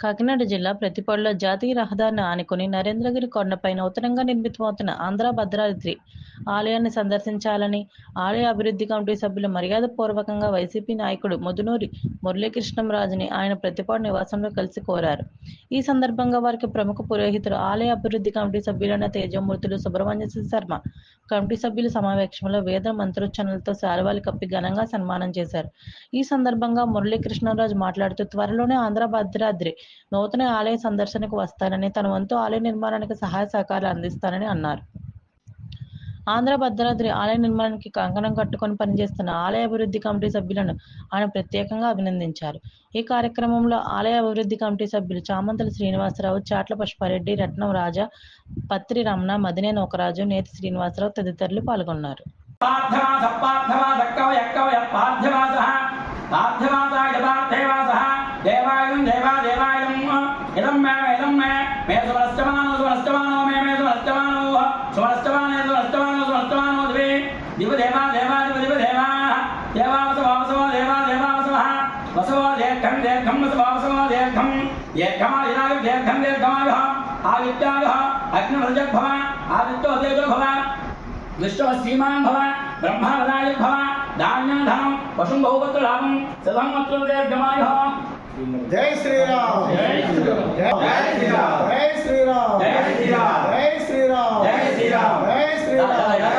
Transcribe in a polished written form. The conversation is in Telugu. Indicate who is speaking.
Speaker 1: కాకినాడ జిల్లా ప్రతిపాడులో జాతీయ రహదారిని ఆనుకుని నరేంద్రగిరి కొండపై నూతనంగా నిర్మితమవుతున్న ఆంధ్ర భద్రాద్రి ఆలయాన్ని సందర్శించాలని ఆలయ అభివృద్ధి కమిటీ సభ్యులు మర్యాదపూర్వకంగా వైసీపీ నాయకుడు ముదునూరి మురళీకృష్ణంరాజుని ఆయన ప్రతిపాడు నివాసంలో కలిసి కోరారు. ఈ సందర్భంగా వారికి ప్రముఖ పురోహితులు, ఆలయ అభివృద్ధి కమిటీ సభ్యులైన తేజమూర్తులు, సుబ్రహ్మణ్య శర్మ కమిటీ సభ్యుల సమక్షంలో వేద మంత్రోచ్చరణలతో శాలువాలు కప్పి ఘనంగా సన్మానం చేశారు. ఈ సందర్భంగా మురళీకృష్ణంరాజు మాట్లాడుతూ, త్వరలోనే ఆంధ్ర భద్రాద్రి నూతన ఆలయ సందర్శనకు వస్తానని, తన వంతు ఆలయ నిర్మాణానికి సహాయ సహకారాలు అందిస్తానని అన్నారు. ఆంధ్ర భద్రాద్రి ఆలయ నిర్మాణానికి కంకణం కట్టుకొని పనిచేస్తున్న ఆలయ అభివృద్ధి కమిటీ సభ్యులను ఆయన ప్రత్యేకంగా అభినందించారు. ఈ కార్యక్రమంలో ఆలయ అభివృద్ధి కమిటీ సభ్యులు చామంతుల శ్రీనివాసరావు, చాట్ల పుష్పారెడ్డి, రత్నం రాజా, పత్రి రమణ, మదినే నూకరాజు, నేతి శ్రీనివాసరావు తదితరులు పాల్గొన్నారు.
Speaker 2: देवायं देवा देवायं इदं मे मे सुमस्तमानो सुमस्तमानो मे सुमस्तमानो सुमस्तमाने सुमस्तमानो सुमस्तमानो दिव देवा देवा दिव देवा देवा वसवो देवा देवा वसवो देवं देवं वसवो देवं देवमादिनाय देवं देवमाय आदित्याय अग्निवर्जक भव आदित्यो तेजो भव विष्णु श्रीमान भव ब्रह्मावदाय भव धान्यं धनं वसुं बहुपुत्र लाभं सदं मत्र देवमाय
Speaker 3: जय श्री राम, जय श्री राम, जय श्री राम, जय श्री राम, जय श्री राम, जय श्री राम, जय श्री राम, जय श्री राम।